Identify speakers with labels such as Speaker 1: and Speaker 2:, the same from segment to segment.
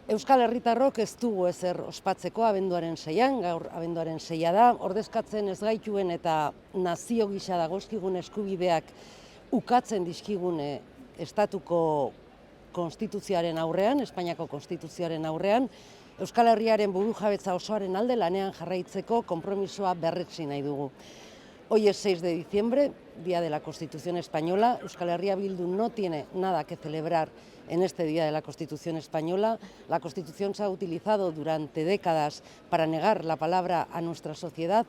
Speaker 1: Euskal Herritarrok ez dugu ezer ospatzeko abenduaren 6an, gaur abenduaren 6a da, ordezkatzen ez gaituen eta nazio gisa dagozkigun eskubideak ukatzen dizkigun estatuko konstituzioaren aurrean, Espainiako konstituzioaren aurrean, Euskal Herriaren burujabetza osoaren alde lanean jarraitzeko konpromisoa berretsi nahi dugu. Hoy es 6 de diciembre, Día de la Constitución Española. Euskal Herria Bildu no tiene nada que celebrar en este Día de la Constitución Española. La Constitución se ha utilizado durante décadas para negar la palabra a nuestra sociedad.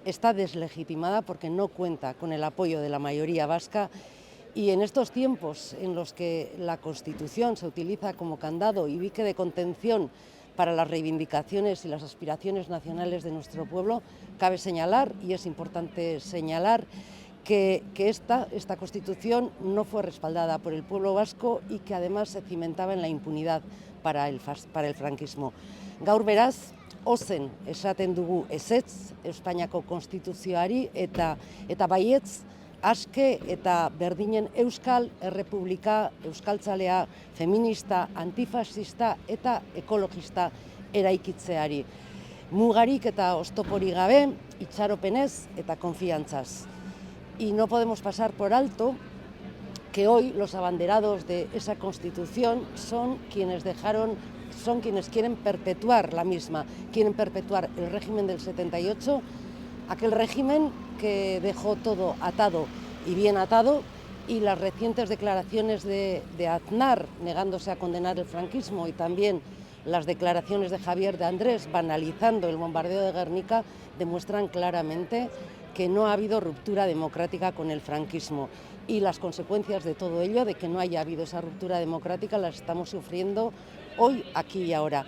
Speaker 1: Está deslegitimada porque no cuenta con el apoyo de la mayoría vasca. Y en estos tiempos en los que la Constitución se utiliza como candado y dique de contención para las reivindicaciones y las aspiraciones nacionales de nuestro pueblo, cabe señalar, y es importante señalar, que esta Constitución no fue respaldada por el pueblo vasco y que además se cimentaba en la impunidad para el franquismo. Gaur beraz, ozen esaten dugu ezetz Espainiako konstituzioari eta baietz aske eta berdinen Euskal Errepublika, euskaltzalea, feminista, antifascista eta ekologista eraikitzeari. Mugarik eta oztoporik gabe, itxaropenez eta konfiantzaz. Y no podemos pasar por alto que hoy los abanderados de esa Constitución son quienes quieren perpetuar la misma, quieren perpetuar el régimen del 78, aquel régimen que dejó todo atado y bien atado, y las recientes declaraciones de Aznar negándose a condenar el franquismo y también las declaraciones de Javier de Andrés banalizando el bombardeo de Guernica demuestran claramente que no ha habido ruptura democrática con el franquismo, y las consecuencias de todo ello, de que no haya habido esa ruptura democrática, las estamos sufriendo hoy, aquí y ahora.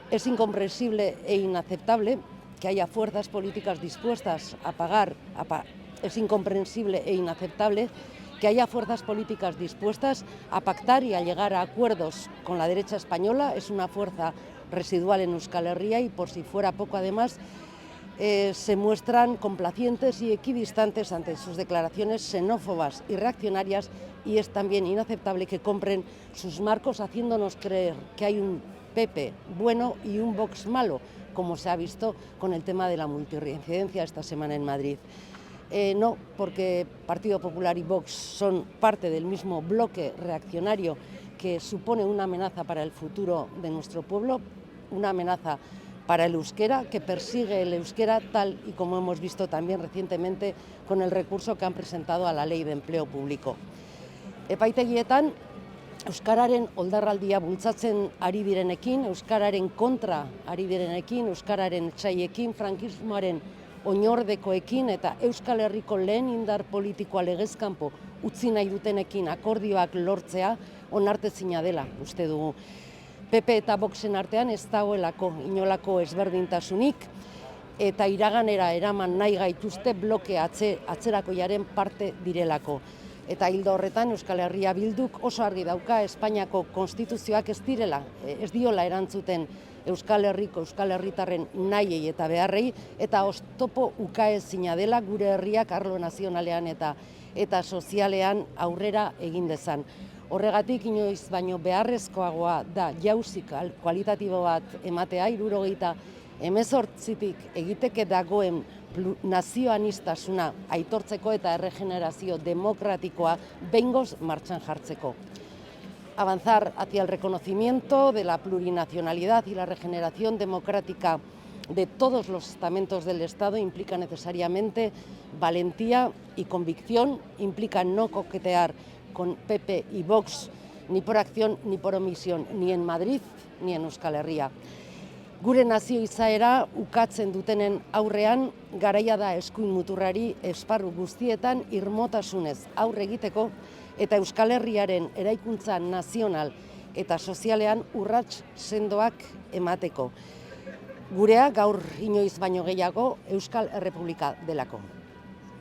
Speaker 1: Es incomprensible e inaceptable que haya fuerzas políticas dispuestas a pagar, es incomprensible e inaceptable que haya fuerzas políticas dispuestas a pactar y a llegar a acuerdos con la derecha española. Es una fuerza residual en Euskal Herria y, por si fuera poco además, se muestran complacientes y equidistantes ante sus declaraciones xenófobas y reaccionarias, y es también inaceptable que compren sus marcos haciéndonos creer que hay un PP bueno y un Vox malo, como se ha visto con el tema de la multirreincidencia esta semana en Madrid. No, porque Partido Popular y Vox son parte del mismo bloque reaccionario que supone una amenaza para el futuro de nuestro pueblo, una amenaza para el euskera, que persigue el euskera, tal y como hemos visto también recientemente con el recurso que han presentado a la Ley de Empleo Público. Epaitegietan, euskararen oldarraldia bultzatzen ari direnekin, euskararen kontra ari direnekin, euskararen etsaiekin, frankismoaren oinordekoekin eta Euskal Herriko lehen indar politikoa legezkanpo utzi nahi dutenekin akordioak lortzea onartezina dela, uste dugu. PP eta Voxen artean ez dagoelako inolako ezberdintasunik, eta iraganera eraman nahi gaituzte bloke atzerakoiaren parte direlako. Eta hildo horretan Euskal Herria Bilduk oso argi dauka Espainiako konstituzioak ez diola erantzuten Euskal Herriko, Euskal Herritarren nahiei eta beharrei, eta oztopo ukaezina dela gure herriak arlo nazionalean eta sozialean aurrera egin dezan. Horregatik inoiz baino beharrezkoagoa da jauzi kualitatibo bat ematea, 78tik egiteke dagoen nazioanistasuna aitortzeko eta erregenerazio demokratikoa behingoz martxan jartzeko. Avanzar hacia el reconocimiento de la plurinacionalidad y la regeneración democrática de todos los estamentos del Estado implica necesariamente valentía y convicción, implica no coquetear con PP y Vox, ni por acción ni por omisión, ni en Madrid ni en Euskal Herria. Gure nazio izaera ukatzen dutenen aurrean, garaia da eskuin muturrari esparru guztietan irmotasunez aurre egiteko eta Euskal Herriaren eraikuntza nazional eta sozialean urrats sendoak emateko. Gurea gaur inoiz baino gehiago Euskal Errepublika delako.